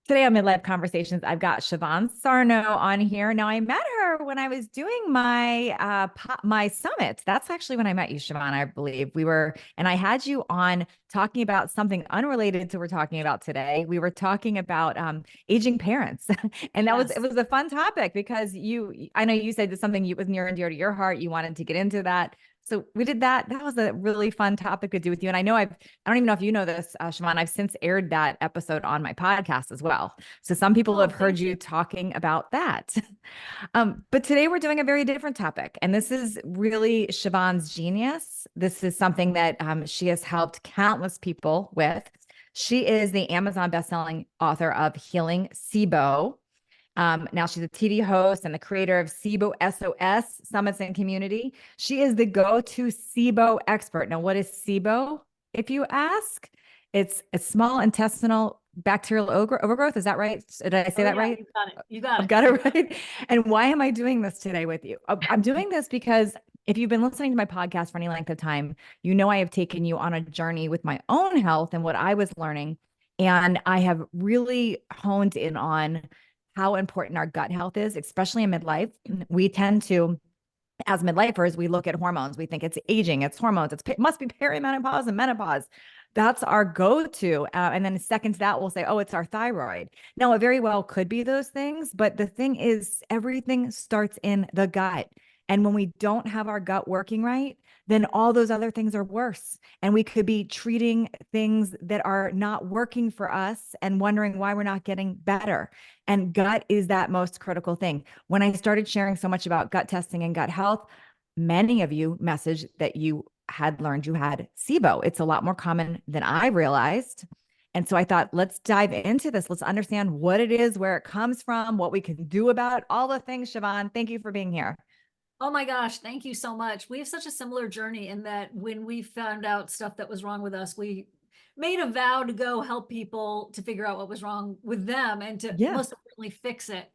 Today on Midlife Conversations, I've got Shivan Sarno on here. Now, I met her when I was doing my summit. That's actually when I met you, Shivan, I believe. And I had you on talking about something unrelated to what we're talking about today. We were talking about aging parents, and it Yes. was a fun topic because I know you said that something was near and dear to your heart. You wanted to get into that. So we did that. That was a really fun topic to do with you. And I don't even know if you know this, Shimon, I've since aired that episode on my podcast as well. So some people have Oh, heard thank you you. talking about that. But today we're doing a very different topic. And this is really Siobhan's genius. This is something that she has helped countless people with. She is the Amazon bestselling author of Healing SIBO. Now she's a TV host and the creator of SIBO SOS Summits and Community. She is the go-to SIBO expert. Now, what is SIBO? If you ask, it's a small intestinal bacterial overgrowth. Is that right? Did I say Oh that yeah, right? you got it. You got I've it. got it right. And why am I doing this today with you? I'm doing this because if you've been listening to my podcast for any length of time, you know I have taken you on a journey with my own health and what I was learning. And I have really honed in on how important our gut health is, especially in midlife. We tend to, as midlifers, we look at hormones. We think it's aging, it's hormones, it must be perimenopause and menopause. That's our go-to. And then second to that, we'll say, oh, it's our thyroid. Now, it very well could be those things, but the thing is, everything starts in the gut. And when we don't have our gut working right, then all those other things are worse. And we could be treating things that are not working for us and wondering why we're not getting better. And gut is that most critical thing. When I started sharing so much about gut testing and gut health, many of you messaged that you had learned you had SIBO. It's a lot more common than I realized. And so I thought, let's dive into this. Let's understand what it is, where it comes from, what we can do about it, all the things. Siobhan, thank you for being here. Oh my gosh, thank you so much. We have such a similar journey in that when we found out stuff that was wrong with us, we made a vow to go help people to figure out what was wrong with them and to Yeah. most importantly fix it.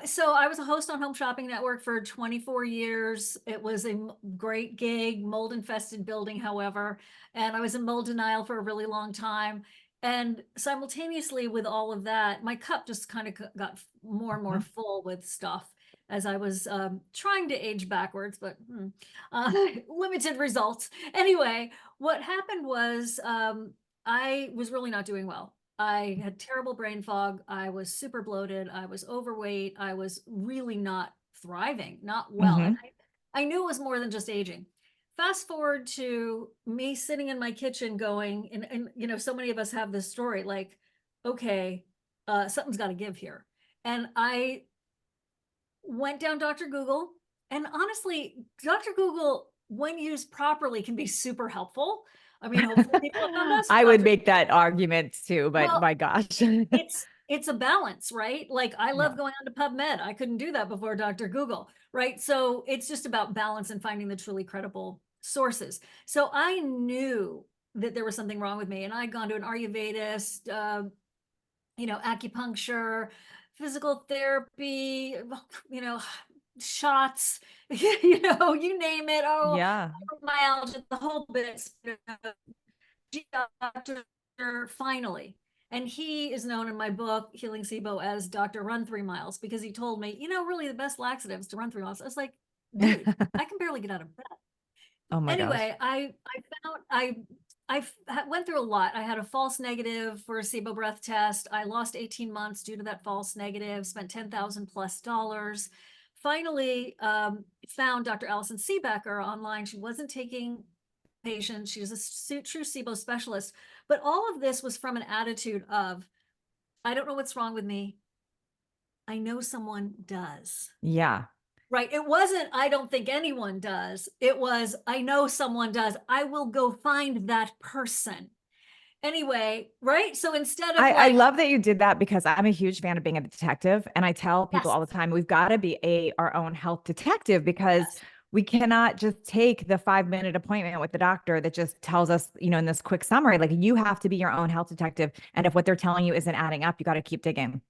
So I was a host on Home Shopping Network for 24 years. It was a great gig, mold infested building, however, and I was in mold denial for a really long time. And simultaneously with all of that, my cup just kind of got more and more Mhm. full with stuff as I was trying to age backwards, but limited results. Anyway, what happened was I was really not doing well. I had terrible brain fog. I was super bloated. I was overweight. I was really not thriving, not well. And Mhm. I knew it was more than just aging. Fast forward to me sitting in my kitchen going, and you know, so many of us have this story like, okay, something's got to give here. And I went down Dr. Google. And honestly, Dr. Google, when used properly, can be super helpful. I mean, hopefully people have found us. I would Dr. make that argument too, but Well, my gosh. it's a balance, right? Like I Yeah. love going on to PubMed. I couldn't do that before Dr. Google, right? So it's just about balance and finding the truly credible sources. So I knew that there was something wrong with me, and I'd gone to an Ayurvedist, acupuncture, physical therapy, shots, you name it. Oh, Yeah. fibromyalgia, the whole bit. Doctor finally. And he is known in my book, Healing SIBO, as Dr. Run 3 miles because he told me, really the best laxative is to run 3 miles. I was like, dude, I can barely get out of bed. Oh my gosh. Anyway, I went through a lot. I had a false negative for a SIBO breath test. I lost 18 months due to that false negative, spent $10,000+ finally found Dr. Allison Seebecker online. She wasn't taking patients. She was a true SIBO specialist. But all of this was from an attitude of, I don't know what's wrong with me. I know someone does. Yeah. Right. It wasn't, I don't think anyone does. It was, I know someone does. I will go find that person. Anyway, right? So instead of I like, love that you did that because I'm a huge fan of being a detective. And I tell people yes, all the time, we've got to be our own health detective because yes, we cannot just take the 5-minute appointment with the doctor that just tells us, in this quick summary, like you have to be your own health detective. And if what they're telling you isn't adding up, you got to keep digging.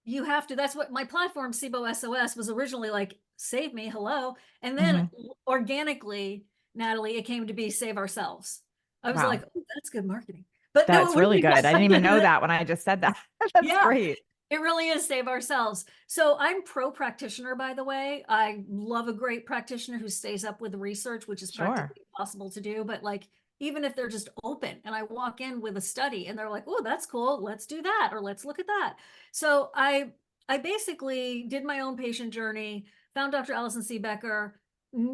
you have to. That's what my platform, SIBO SOS, was originally like, save me, hello. And then Hmm. organically, Natalie, it came to be save ourselves. I was Wow. like, oh, that's good marketing. But no, That's it would really be good. I didn't even know good. that when I just said that. That's Yeah, great. it really is save ourselves. So I'm pro practitioner, by the way. I love a great practitioner who stays up with the research, which is Sure. practically impossible to do. But like, even if they're just open and I walk in with a study and they're like, oh, that's cool. Let's do that. Or let's look at that. So I basically did my own patient journey, found Dr. Allison Seebecker,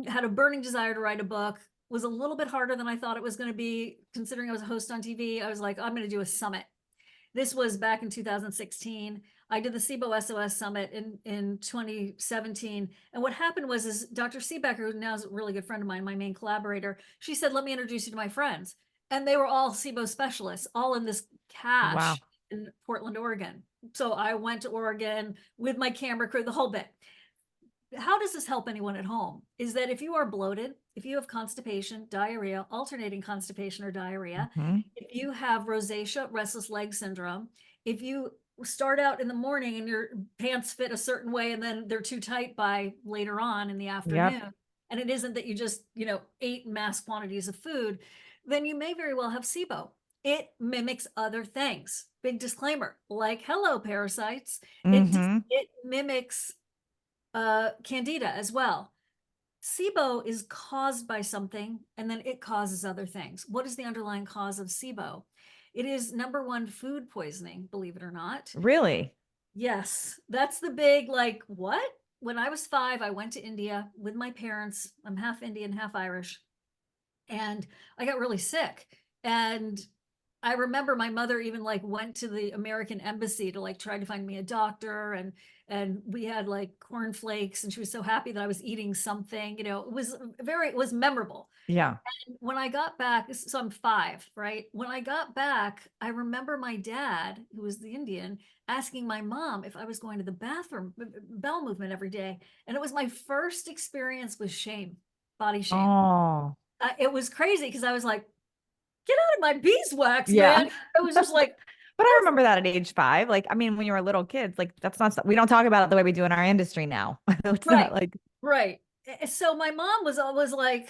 had a burning desire to write a book, was a little bit harder than I thought it was going to be, considering I was a host on TV. I was like, I'm going to do a summit. This was back in 2016. I did the SIBO SOS Summit in 2017. And what happened was is Dr. Seebecker, who now is a really good friend of mine, my main collaborator, she said, let me introduce you to my friends. And they were all SIBO specialists, all in this Wow. cache in Portland, Oregon. So I went to Oregon with my camera crew, the whole bit. How does this help anyone at home? Is that if you are bloated, if you have constipation, diarrhea, alternating constipation or diarrhea, Mhm. if you have rosacea, restless leg syndrome, if you start out in the morning and your pants fit a certain way and then they're too tight by later on in the Yep. afternoon, and it isn't that you just, ate mass quantities of food, then you may very well have SIBO. It mimics other things. Big disclaimer, like hello parasites, Hmm. it mimics candida as well. SIBO is caused by something and then it causes other things. What is the underlying cause of SIBO? It is number one, food poisoning, believe it or not. Really? Yes, that's the big, like, what? When I was 5, I went to India with my parents. I'm half Indian, half Irish. And I got really sick. And I remember my mother even like went to the American embassy to like try to find me a doctor, and we had like cornflakes and she was so happy that I was eating something. It was memorable. Yeah. And when I got back, so I'm 5, right? When I got back, I remember my dad, who was the Indian, asking my mom if I was going to the bathroom, bowel movement every day. And it was my first experience with shame, body shame. Oh, It was crazy because I was like, get out of my beeswax, yeah. man. I was just like, But I remember that at age 5. Like, I mean, when you were little kids, like that's not, we don't talk about it the way we do in our industry now. It's not right, like, right. So my mom was always like,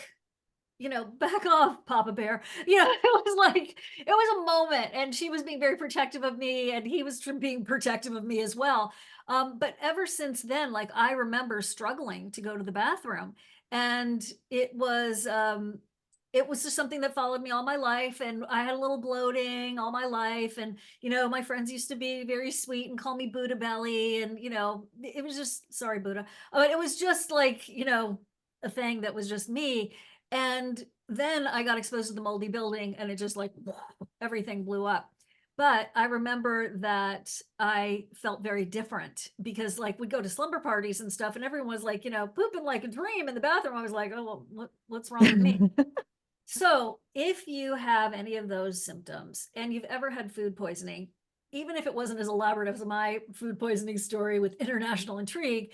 back off, Papa Bear. It was like, it was a moment, and she was being very protective of me, and he was being protective of me as well. But ever since then, like, I remember struggling to go to the bathroom, and it was just something that followed me all my life. And I had a little bloating all my life. And, my friends used to be very sweet and call me Buddha belly. And, it was just, sorry, Buddha. But it was just like, a thing that was just me. And then I got exposed to the moldy building and it just like everything blew up. But I remember that I felt very different because like we'd go to slumber parties and stuff and everyone was like, pooping like a dream in the bathroom. I was like, oh, well, what's wrong with me? So if you have any of those symptoms and you've ever had food poisoning, even if it wasn't as elaborate as my food poisoning story with international intrigue,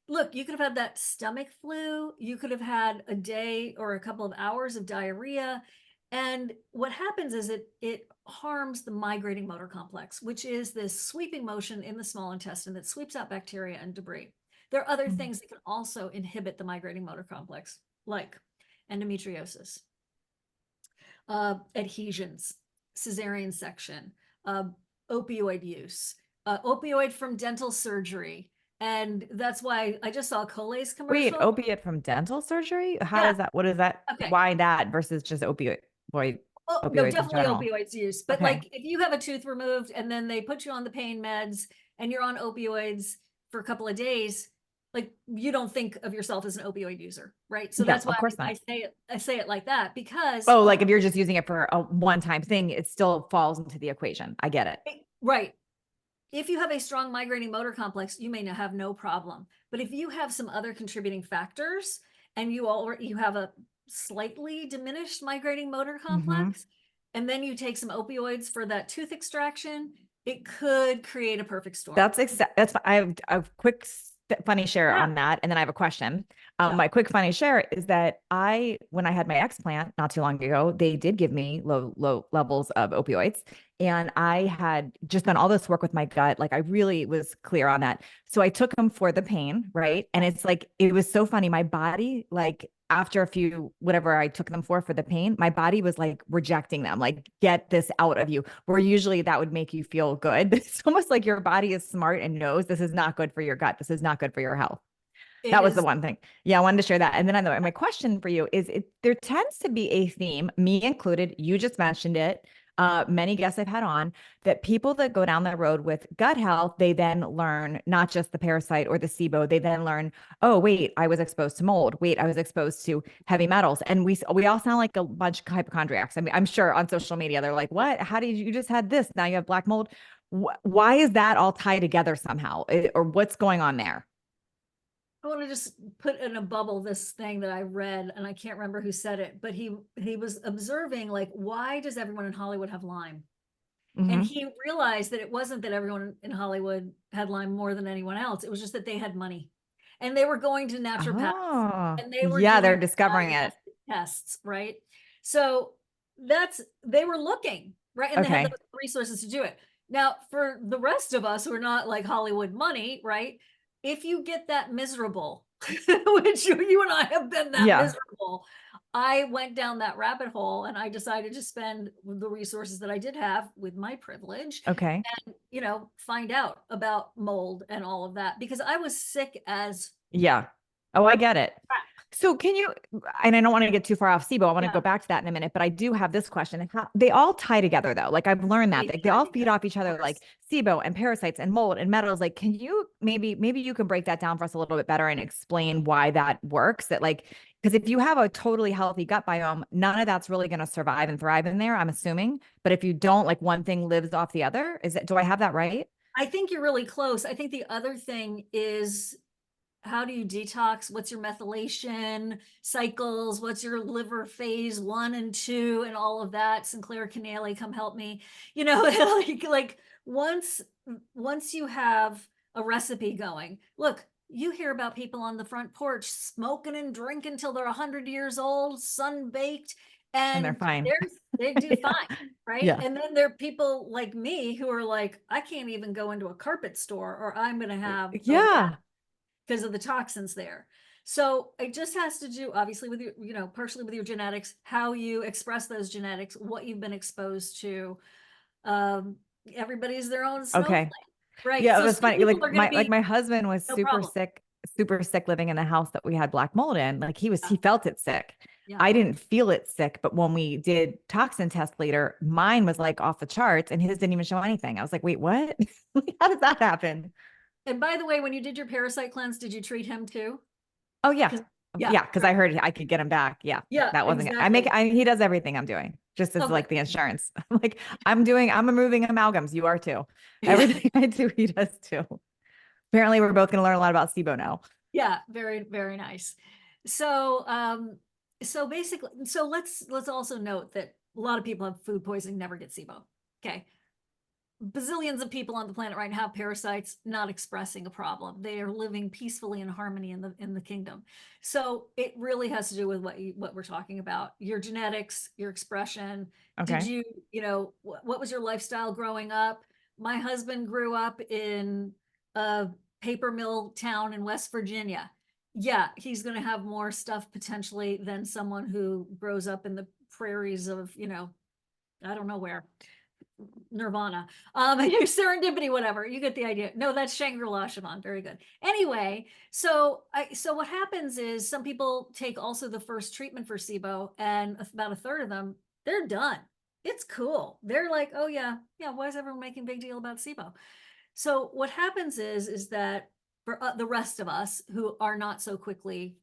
look, you could have had that stomach flu. You could have had a day or a couple of hours of diarrhea. And what happens is it harms the migrating motor complex, which is this sweeping motion in the small intestine that sweeps out bacteria and debris. There are other things that can also inhibit the migrating motor complex, like endometriosis, adhesions, cesarean section, opioid use, opioid from dental surgery. And that's why I just saw a Colay's wait, commercial. opiate from dental surgery? How Yeah. does that, what is that? Okay. Why that versus just Oh, no, opioids in definitely general? opioids use. But Okay. like if you have a tooth removed and then they put you on the pain meds and you're on opioids for a couple of days, like you don't think of yourself as an opioid user, right? So No, that's why of course I not. say it like that because Oh, like if you're just using it for a one-time thing, it still falls into the equation. I get it. right. If you have a strong migrating motor complex, you may have no problem. But if you have some other contributing factors and you have a slightly diminished migrating motor Hmm. complex, and then you take some opioids for that tooth extraction, it could create a perfect storm. That's, I have a quick funny share Yeah. on that. And then I have a question. Yeah. My quick funny share is that when I had my explant not too long ago, they did give me low levels of opioids. And I had just done all this work with my gut. Like I really was clear on that. So I took them for the pain, right? And it's like, it was so funny. My body, like after a few, whatever I took them for the pain, my body was like rejecting them, like, get this out of you. Where usually that would make you feel good. It's almost like your body is smart and knows this is not good for your gut. This is not good for your health. It That was the is. one thing. Yeah, I wanted to share that. And then my question for you is there tends to be a theme, me included, you just mentioned it, many guests I've had on, that people that go down the road with gut health, they then learn not just the parasite or the SIBO, they then learn, oh, wait, I was exposed to mold. Wait, I was exposed to heavy metals. And we all sound like a bunch of hypochondriacs. I mean, I'm sure on social media, they're like, what? How did you just had this? Now you have black mold. Why is that all tied together somehow? Or what's going on there? I want to just put in a bubble this thing that I read, and I can't remember who said it, but he was observing, like, why does everyone in Hollywood have Lyme? And Mm-hmm. he realized that it wasn't that everyone in Hollywood had Lyme more than anyone else. It was just that they had money, and they were going to naturopaths, Oh, and they were yeah, they're doing discovering it. diagnostic tests, right? So they were looking, right? And they had Okay. the resources to do it. Now, for the rest of us who are not like Hollywood money, right? If you get that miserable, which you and I have been that Yeah. miserable, I went down that rabbit hole and I decided to spend the resources that I did have with my privilege Okay. and, find out about mold and all of that because I was sick as Yeah. Oh, I get it. crap. So can you, and I don't want to get too far off SIBO. I want to Yeah, go back to that in a minute, but I do have this question. They all tie together though. Like I've learned that they they tie all feed together, off each of other, like course. SIBO and parasites and mold and metals. Like, can you maybe you can break that down for us a little bit better and explain why that works? That like, because if you have a totally healthy gut biome, none of that's really going to survive and thrive in there, I'm assuming. But if you don't, like one thing lives off the other. Do I have that right? I think you're really close. I think the other thing is how do you detox? What's your methylation cycles? What's your liver phase 1 and 2 and all of that? Sinclair Canale, come help me. Like once you have a recipe going, look, you hear about people on the front porch smoking and drinking till they're 100 years old, sun baked, And they're and fine. they do Yeah. fine, right? Yeah. And then there are people like me who are like, I can't even go into a carpet store or I'm going to have a Yeah. because of the toxins there. So it just has to do, obviously, with your, partially with your genetics, how you express those genetics, what you've been exposed to. Um, Everybody's their own snowflake, Okay. right? Yeah, it So was some funny. people Like are going to my be husband was no problem. super sick living in the house that we had black mold in. Like Yeah, he felt it sick. yeah. I didn't feel it sick, but when we did toxin test later, mine was like off the charts and his didn't even show anything. I was like, wait, what? How does that happen? And by the way, when you did your parasite cleanse, did you treat him too? Oh yeah. Because yeah, Yeah, because I heard I could get him back. Yeah. yeah, That wasn't exactly. he does everything I'm doing, just as Oh, good. like the insurance. I'm like, I'm removing amalgams. You are too. Yeah, Everything I do, he does too. Apparently, we're both going to learn a lot about SIBO now. yeah, very, very nice. So, so basically, so let's also note that a lot of people have food poisoning, never get SIBO. Okay. Bazillions of people on the planet right now have parasites not expressing a problem. They are living peacefully in harmony in the kingdom. So it really has to do with what we're talking about, your genetics, your expression. Did Okay. you, what was your lifestyle growing up? My husband grew up in a paper mill town in West Virginia. Yeah, he's going to have more stuff potentially than someone who grows up in the prairies of, I don't know where. Nirvana, serendipity, whatever. You get the idea. No, that's Shangri-La, Shivan. Very good. Anyway, so what happens is some people take also the first treatment for SIBO, and about a third of them, they're done. It's cool. They're like, oh yeah, yeah. Why is everyone making a big deal about SIBO? So what happens is that for the rest of us who are not so quickly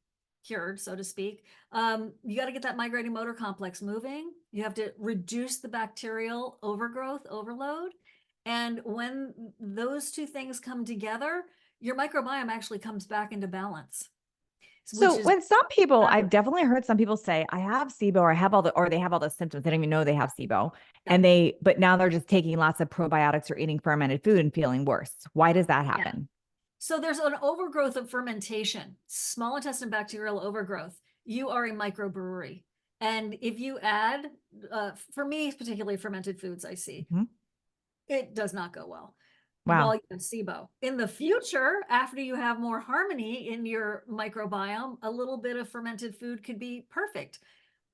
cured, so to speak, you got to get that migrating motor complex moving. You have to reduce the bacterial overgrowth, overload. And when those two things come together, your microbiome actually comes back into balance, which So is when some people, I've fabulous. definitely heard some people say, I have SIBO or or they have all the symptoms. They don't even know they have SIBO. Yeah. And but now they're just taking lots of probiotics or eating fermented food and feeling worse. Why does that Yeah. happen? So there's an overgrowth of fermentation, small intestine bacterial overgrowth. You are a microbrewery. And if you add, for me, particularly fermented foods, I see, Mhm. it does not go well while Wow. you have SIBO. In the future, after you have more harmony in your microbiome, a little bit of fermented food could be perfect.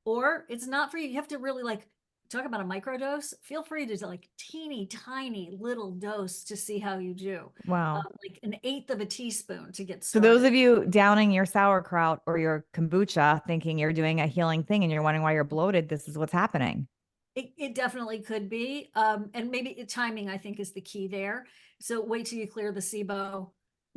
Or it's not for you. You have to really like talk about a microdose. Feel free to like teeny tiny little dose to see how you do. Wow. Like an eighth of a teaspoon to get So those started. of you downing your sauerkraut or your kombucha thinking you're doing a healing thing and you're wondering why you're bloated, this is what's happening. It definitely could be. And maybe timing, I think, is the key there. So wait till you clear the SIBO,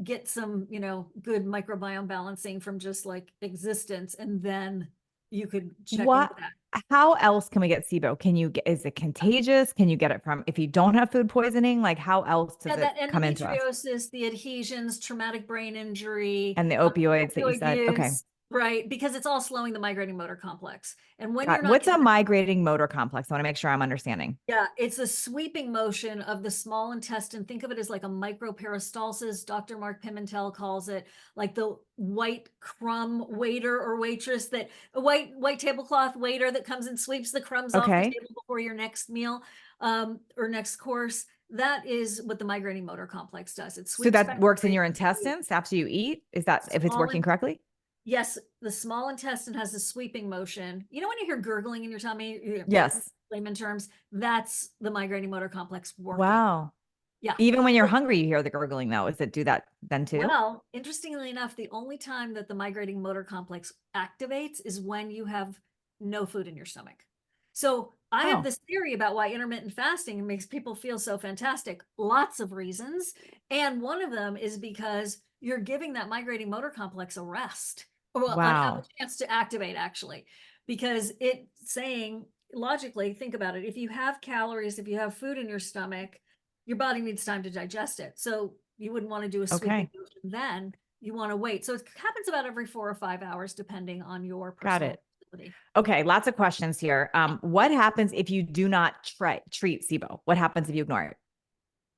get some, good microbiome balancing from just like existence, and then you could check into What, that. how else can we get SIBO? Can you get, is it contagious? Can you get it from, if you don't have food poisoning, like how else does Yeah, it that come into us? endometriosis, the adhesions, traumatic brain injury, And the opioids that you opioid said. Okay. use, right? Because it's all slowing the migrating motor complex. And when you're Got, not what's a getting, migrating motor complex? I want to make sure I'm understanding. yeah, it's a sweeping motion of the small intestine. Think of it as like a microperistalsis. Dr. Mark Pimentel calls it like the white crumb waiter or waitress, that a white tablecloth waiter that comes and sweeps the crumbs off the Okay. table before your next meal, or next course. That is what the migrating motor complex does. It So sweeps that works in your bacteria. intestines after you eat? Is that if it's Small working correctly? Yes, the small intestine has a sweeping motion. You know, when you hear gurgling in your tummy, Yes. layman terms, that's the migrating motor complex working. Wow. Yeah. Even when you're hungry, you hear the gurgling though. Does it do that then too? Well, interestingly enough, the only time that the migrating motor complex activates is when you have no food in your stomach. So I have Oh, this theory about why intermittent fasting makes people feel so fantastic. Lots of reasons. And one of them is because you're giving that migrating motor complex a rest, or well, have a wow. chance to activate actually, because it's saying logically, think about it. If you have calories, if you have food in your stomach, your body needs time to digest it. So you wouldn't want to do a sweeping Okay. motion then. You want to wait. So it happens about every 4 or 5 hours, depending on your Got personal it. ability. Okay. Lots of questions here. What happens if you do not treat SIBO? What happens if you ignore it?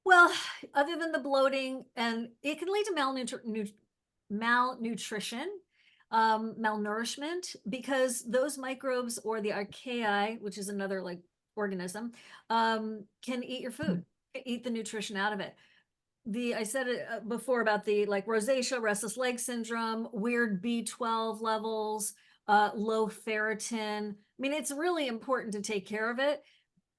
Well, other than the bloating, and it can lead to malnutrition, malnourishment, because those microbes or the archaea, which is another like organism, can eat your food, eat the nutrition out of it. I said it before about the like rosacea, restless leg syndrome, weird B12 levels, low ferritin. I mean, it's really important to take care of it.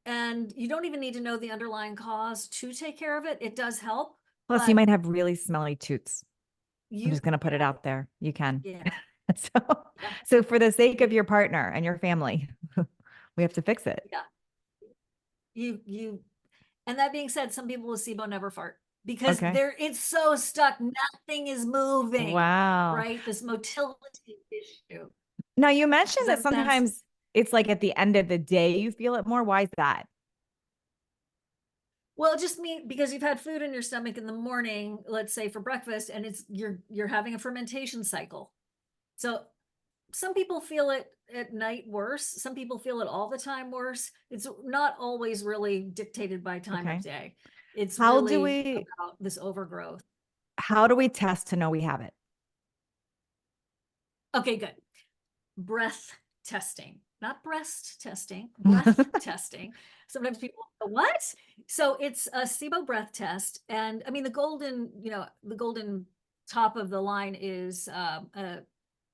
And you don't even need to know the underlying cause to take care of it. It does help, Plus, you but might have really smelly toots. I'm you, just going to put it out there. You can. yeah, So, yeah, so for the sake of your partner and your family, we have to fix it. yeah. You, and that being said, some people with SIBO never fart because Okay. it's so stuck. Nothing is moving, Wow. right? This motility issue. Now you Does mentioned that that make sense? sometimes it's like at the end of the day you feel it more. Why is that? Well, just me because you've had food in your stomach in the morning, let's say for breakfast, and you're having a fermentation cycle. So some people feel it at night worse. Some people feel it all the time worse. It's not always really dictated by time of Okay. day. It's How do really we about this overgrowth. how do we test to know we have it? Okay, good. Breath testing, not breast testing, breath testing. Sometimes people go, what? So it's a SIBO breath test. And I mean, the golden top of the line is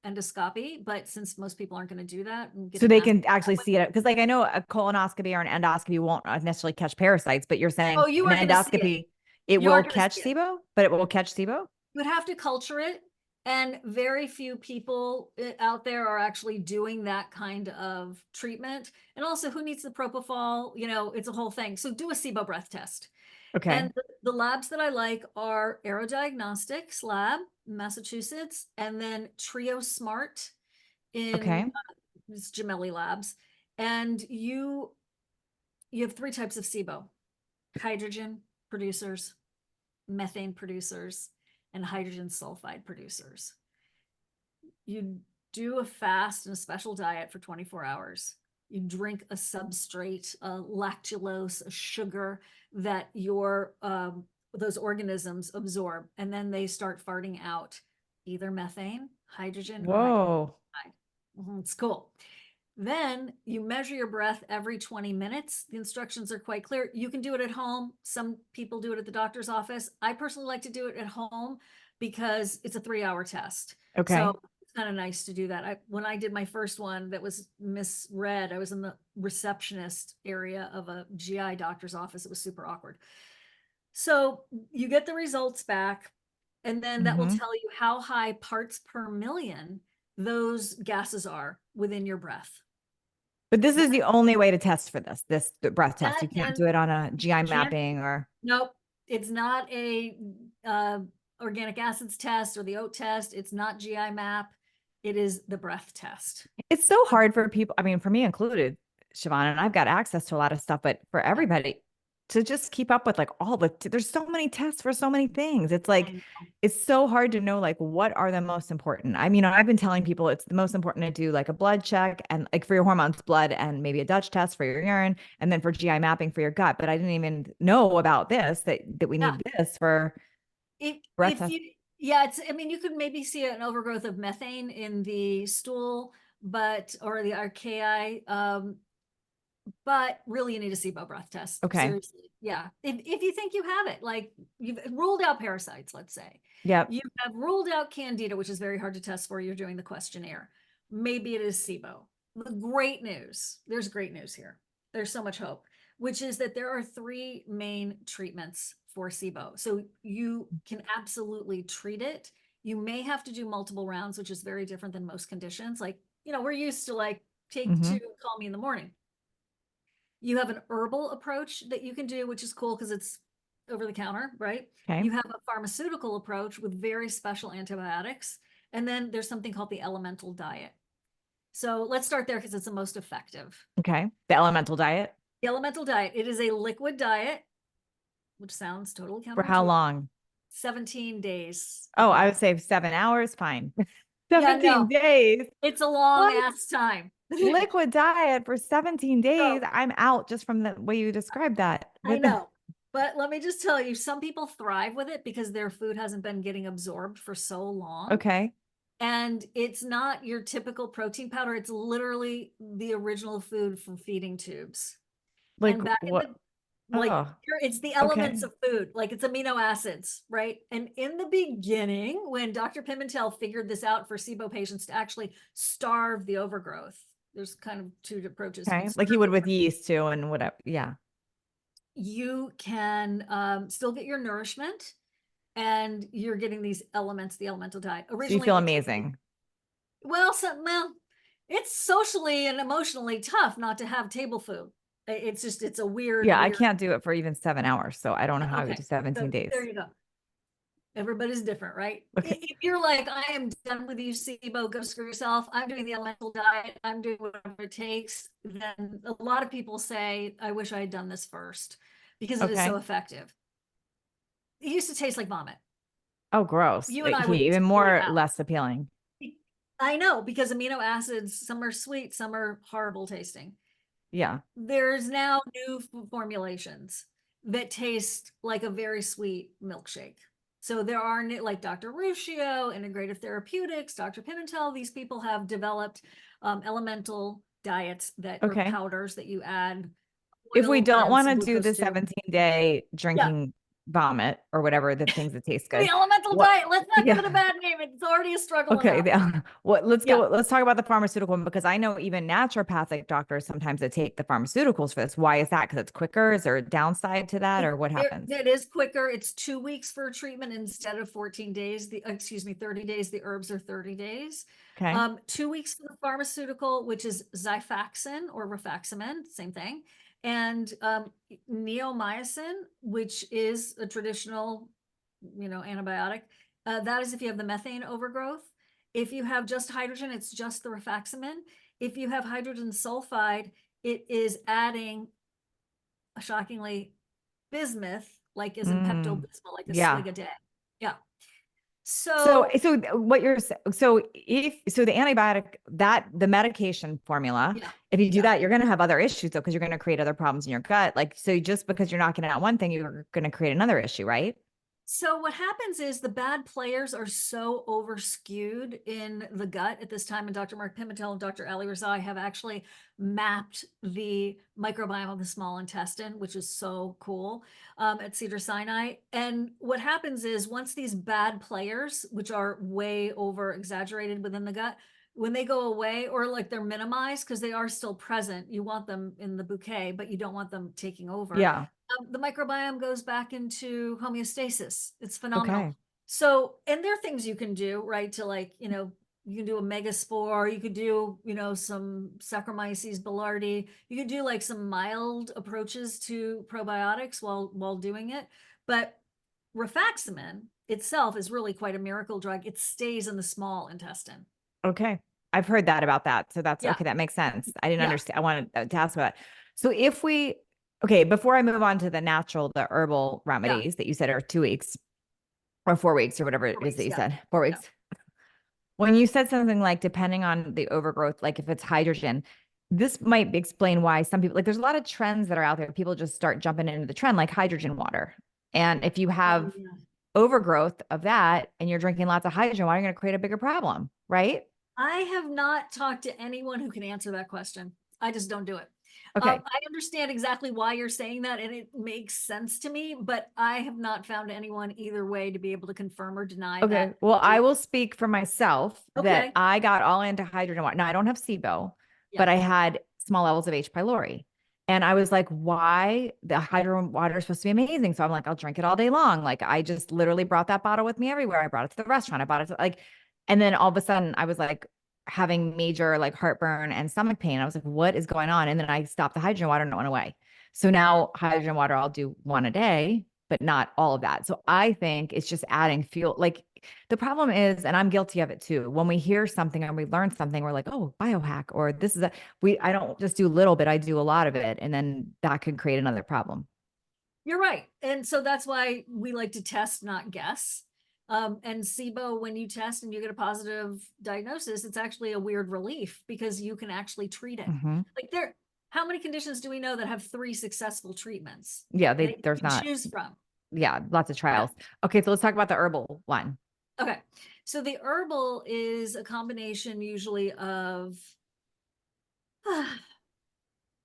endoscopy. But since most people aren't going to do that and get So a they mask. can actually see it because like I know a colonoscopy or an endoscopy won't necessarily catch parasites, but you're saying Oh, you an aren't going to see it. endoscopy it You will aren't going to catch see it. SIBO, but it will catch SIBO? You would have to culture it. And very few people out there are actually doing that kind of treatment. And also, who needs the propofol? It's a whole thing. So do a SIBO breath test. Okay. And the labs that I like are Aerodiagnostics Lab, Massachusetts, and then Trio Smart in Okay. it's Gemelli Labs. And you have three types of SIBO: hydrogen producers, methane producers, and hydrogen sulfide producers. You do a fast and a special diet for 24 hours. You drink a substrate, a lactulose, a sugar that those organisms absorb, and then they start farting out either methane, hydrogen, or hydrogen Whoa. sulfide. It's cool. Then you measure your breath every 20 minutes. The instructions are quite clear. You can do it at home. Some people do it at the doctor's office. I personally like to do it at home because it's a 3-hour test. Okay. So it's kind of nice to do that. When I did my first one that was misread, I was in the receptionist area of a GI doctor's office. It was super awkward. So you get the results back, and then that will Mm-hmm. tell you how high parts per million those gases are within your breath. But this is the only way to test for this the breath test. That You can't and do it on a GI can't, mapping or. nope, it's not a organic acids test or the oat test. It's not GI map. It is the breath test. It's so hard for people. I mean, for me included, Siobhan, and I've got access to a lot of stuff, but for everybody to just keep up with like all there's so many tests for so many things. It's like, it's so hard to know like what are the most important. I mean, I've been telling people it's the most important to do like a blood check and like for your hormones, blood, and maybe a Dutch test for your urine, and then for GI mapping for your gut. But I didn't even know about this, that we Yeah. need this for breath If test. you, yeah, it's, I mean, you could maybe see an overgrowth of methane in the stool, or the archaea, but really you need a SIBO breath test. Okay. Seriously. Yeah. If you think you have it, like you've ruled out parasites, let's say. Yep. You have ruled out candida, which is very hard to test for. You're doing the questionnaire. Maybe it is SIBO. The great news, there's great news here. There's so much hope, which is that there are 3 main treatments for SIBO. So you can absolutely treat it. You may have to do multiple rounds, which is very different than most conditions. Like, we're used to like take 2 and call me in the morning. You have an herbal approach that you can do, which is cool because it's over the counter, right? Okay. You have a pharmaceutical approach with very special antibiotics. And then there's something called the elemental diet. So let's start there because it's the most effective. Okay. The elemental diet. The elemental diet, it is a liquid diet, which sounds totally counterintuitive. For how long? 17 days. Oh, I would say 7 hours. Fine. 17 days. It's a long ass time. Liquid diet for 17 days. So, I'm out just from the way you described that. I know. But let me just tell you, some people thrive with it because their food hasn't been getting absorbed for so long. Okay. And it's not your typical protein powder. It's literally the original food from feeding tubes. Like and back what? In the, like it's the elements of food, like it's amino acids, right? And in the beginning, when Dr. Pimentel figured this out for SIBO patients to actually starve the overgrowth, there's kind of 2 approaches. Okay. Like you would with yeast too and whatever. Yeah. You can still get your nourishment and you're getting these elements, the elemental diet. Originally, so you feel amazing. Well, it's socially and emotionally tough not to have table food. It's a weird. Yeah, I can't do it for even 7 hours. So I don't know how I would do 17 days. There you go. Everybody's different, right? Okay. If you're like, I am done with you, SIBO, go screw yourself. I'm doing the elemental diet. I'm doing whatever it takes. Then a lot of people say, I wish I had done this first because it is so effective. It used to taste like vomit. Oh, gross. You and I would even more less appealing. I know, because amino acids, some are sweet, some are horrible tasting. Yeah. There's now new formulations that taste like a very sweet milkshake. So there are new, like Dr. Ruscio, Integrative Therapeutics, Dr. Pimentel, these people have developed elemental diets that are powders that you add. If we don't want to do the 17-day drinking vomit or whatever, the things that taste good. The elemental diet. Let's not give it a bad name. It's already a struggle. Okay. Let's talk about the pharmaceutical one, because I know even naturopathic doctors sometimes they take the pharmaceuticals for this. Why is that? Because it's quicker? Is there a downside to that, or what happens? It is quicker. It's 2 weeks for treatment instead of 14 days. 30 days. The herbs are 30 days. Okay. 2 weeks for the pharmaceutical, which is Xifaxan or rifaximin, same thing. And neomycin, which is a traditional, antibiotic. That is if you have the methane overgrowth. If you have just hydrogen, it's just the rifaximin. If you have hydrogen sulfide, it is adding, shockingly, bismuth, like is in Pepto-Bismol, like a swig a day. Yeah. So what you're so the antibiotic, the medication formula, if you do that, you're going to have other issues though, because you're going to create other problems in your gut. Like, so just because you're knocking out one thing, you're going to create another issue, right? So what happens is the bad players are so over skewed in the gut at this time, and Dr. Mark Pimentel and Dr. Ali Rezai have actually mapped the microbiome of the small intestine, which is so cool, at Cedars-Sinai. And what happens is once these bad players, which are way over exaggerated within the gut, when they go away or like they're minimized because they are still present, you want them in the bouquet, but you don't want them taking over. Yeah. The microbiome goes back into homeostasis. It's phenomenal. Okay. So, and there are things you can do, right? To like, you can do a megaspore, you could do, some Saccharomyces boulardii. You could do like some mild approaches to probiotics while doing it. But rifaximin itself is really quite a miracle drug. It stays in the small intestine. Okay. I've heard that about that. So that's Yeah. okay. That makes sense. I didn't Yeah. understand. I wanted to ask about that. So before I move on to the natural, the herbal remedies that you said are 2 weeks or 4 weeks or whatever it 4 is that you weeks, said, 4 weeks. When you said something like, depending on the overgrowth, like if it's hydrogen, this might explain why some people, like there's a lot of trends that are out there. People just start jumping into the trend, like hydrogen water. And if you have Yeah. overgrowth of that and you're drinking lots of hydrogen water, you're going to create a bigger problem, right? I have not talked to anyone who can answer that question. I just don't do it. Okay. I understand exactly why you're saying that, and it makes sense to me, but I have not found anyone either way to be able to confirm or deny Okay. that. Well, I will speak for myself that Okay. I got all into hydrogen water. Now, I don't have SIBO, Yeah. but I had small levels of H. pylori. And I was like, why? The hydrogen water is supposed to be amazing. So I'm like, I'll drink it all day long. Like I just literally brought that bottle with me everywhere. I brought it to the restaurant. I bought it to like, and then all of a sudden I was like having major like heartburn and stomach pain. I was like, what is going on? And then I stopped the hydrogen water and it went away. So now hydrogen water, I'll do one a day, but not all of that. So I think it's just adding fuel. Like the problem is, and I'm guilty of it too, when we hear something and we learn something, we're like, oh, biohack, or this is I don't just do a little bit, I do a lot of it. And then that could create another problem. You're right. And so that's why we like to test, not guess. And SIBO, when you test and you get a positive diagnosis, it's actually a weird relief because you can actually treat it. Mm-hmm. Like how many conditions do we know that have 3 successful treatments? Yeah, That there's you not. choose from. Yeah, lots of trials. Yeah. Okay, so let's talk about the herbal one. Okay, so the herbal is a combination usually of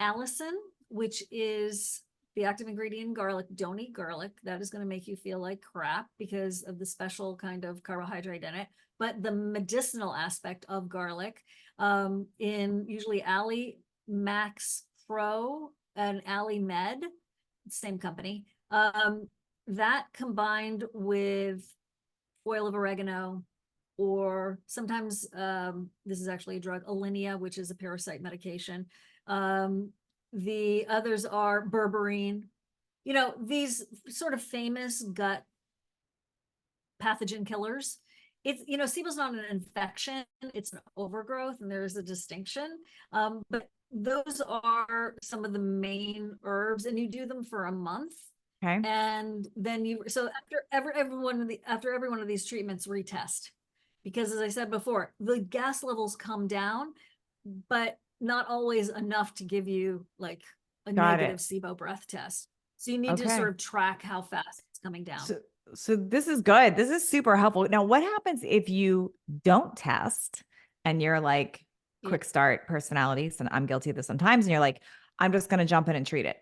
allicin, which is the active ingredient in garlic. Don't eat garlic. That is going to make you feel like crap because of the special kind of carbohydrate in it. But the medicinal aspect of garlic, in usually Ali Max Pro and Ali Med, same company, that combined with oil of oregano, or sometimes this is actually a drug, Alinea, which is a parasite medication. The others are berberine. These sort of famous gut pathogen killers. It's, SIBO's not an infection, it's an overgrowth, and there's a distinction. But those are some of the main herbs, and you do them for a month. Okay. And then so after every one of these treatments, retest. Because as I said before, the gas levels come down, but not always enough to give you like a negative SIBO breath test. So you need to sort of track how fast it's coming down. So this is good. This is super helpful. Now, what happens if you don't test and you're like quick start personalities, and I'm guilty of this sometimes, and you're like, I'm just going to jump in and treat it.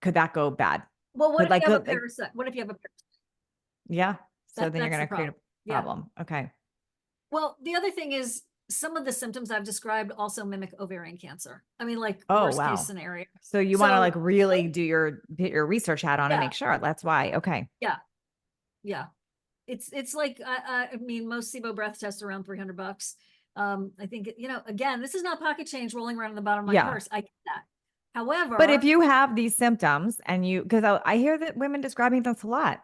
Could that go bad? Well, what if you have a parasite? What if you have a parasite? Yeah. So then you're going to create a problem. Yeah. Okay. Well, the other thing is some of the symptoms I've described also mimic ovarian cancer. I mean, like worst case scenario. So you want to like really do your research hat on and make sure. That's why. Okay. Yeah. Yeah. It's like, I mean, most SIBO breath tests are around $300. I think, again, this is not pocket change rolling around in the bottom of my purse. I get that. However, but if you have these symptoms and because I hear that women describing this a lot,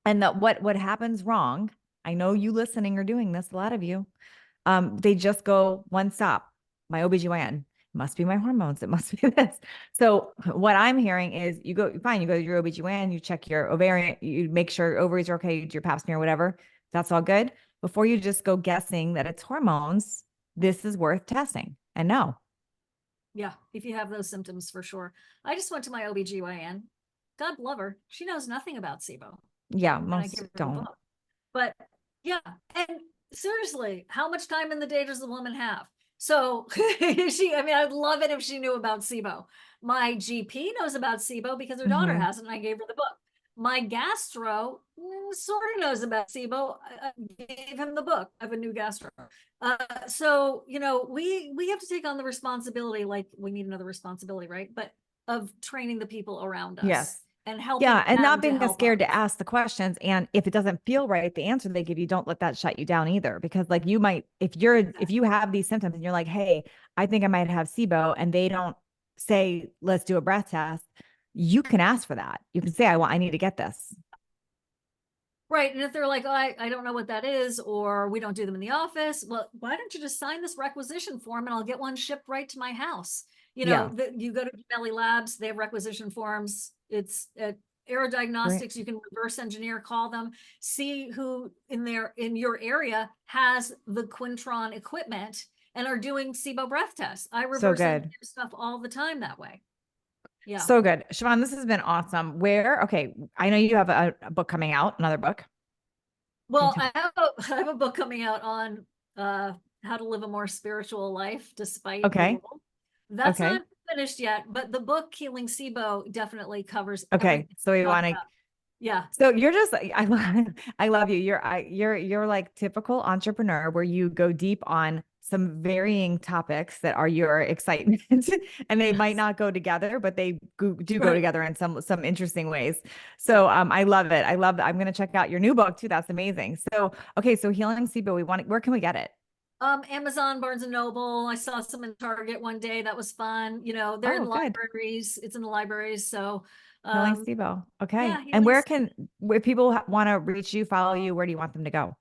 and that what happens wrong, I know you listening are doing this, a lot of you, they just go one stop. My OBGYN, must be my hormones. It must be this. So what I'm hearing is you go to your OBGYN, you check your ovarian, you make sure your ovaries are okay, you do your pap smear, whatever. That's all good. Before you just go guessing that it's hormones, this is worth testing and know. Yeah, if you have those symptoms, for sure. I just went to my OBGYN. God love her. She knows nothing about SIBO. Yeah, And I give most her the don't. book. But yeah, and seriously, how much time in the day does the woman have? So I mean, I'd love it if she knew about SIBO. My GP knows about SIBO because her daughter Mhm. has it, and I gave her the book. My gastro sort of knows about SIBO. I gave him the book. I have a new gastro. So, you know, we have to take on the responsibility, like we need another responsibility, right? But of training the people around us Yes. and helping Yeah, and not them to being help scared to others. ask the questions. And if it doesn't feel right, the answer they give you, don't let that shut you down either. Because like you might, if you have these symptoms and you're like, hey, I think I might have SIBO, and they don't say, let's do a breath test, you can ask for that. You can say, I need to get this. Right. And if they're like, oh, I don't know what that is, or we don't do them in the office, well, why don't you just sign this requisition form and I'll get one shipped right to my house? You know, Yeah. you go to Valley Labs, they have requisition forms. It's at Great. Aerodiagnostics, you can reverse engineer, call them, see who in your area has the Quintron equipment and are doing SIBO breath tests. I So reverse engineer good. stuff all the time that way. Yeah. So good. Shivan, this has been awesome. Okay, I know you have a book coming out, another book. Can you Well, tell- I have a book coming out on how to live a more spiritual life despite the Okay. world. That's Okay. not finished yet, but the book Healing SIBO definitely covers Okay. everything So we we talk want to about. Yeah. So you're just like I love you. You're like typical entrepreneur where you go deep on some varying topics that are your excitement and they might Yes. not go together, but they do go Right. together in some interesting ways. So I love it. I love that. I'm going to check out your new book too. That's amazing. So okay, so Healing SIBO, where can we get it? Amazon, Barnes and Noble. I saw some in Target one day. That was fun. You know, they're in Oh, good. libraries. It's in the libraries. So, Healing um, SIBO. Okay. yeah, And Healing where SIBO. can if people want to reach you, follow you, where do you want them to go?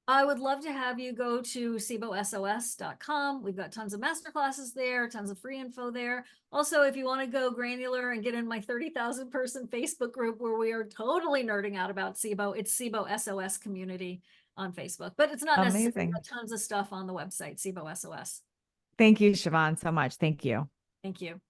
I would love to have you go to SIBOSOS.com. We've got tons of masterclasses there, tons of free info there. Also, if you want to go granular and get in my 30,000 person Facebook group where we are totally nerding out about SIBO, it's SIBO SOS community on Facebook, but it's not necessary. We've got Amazing. tons of stuff on the website, SIBO SOS. Thank you, Siobhan, so much. Thank you. Thank you.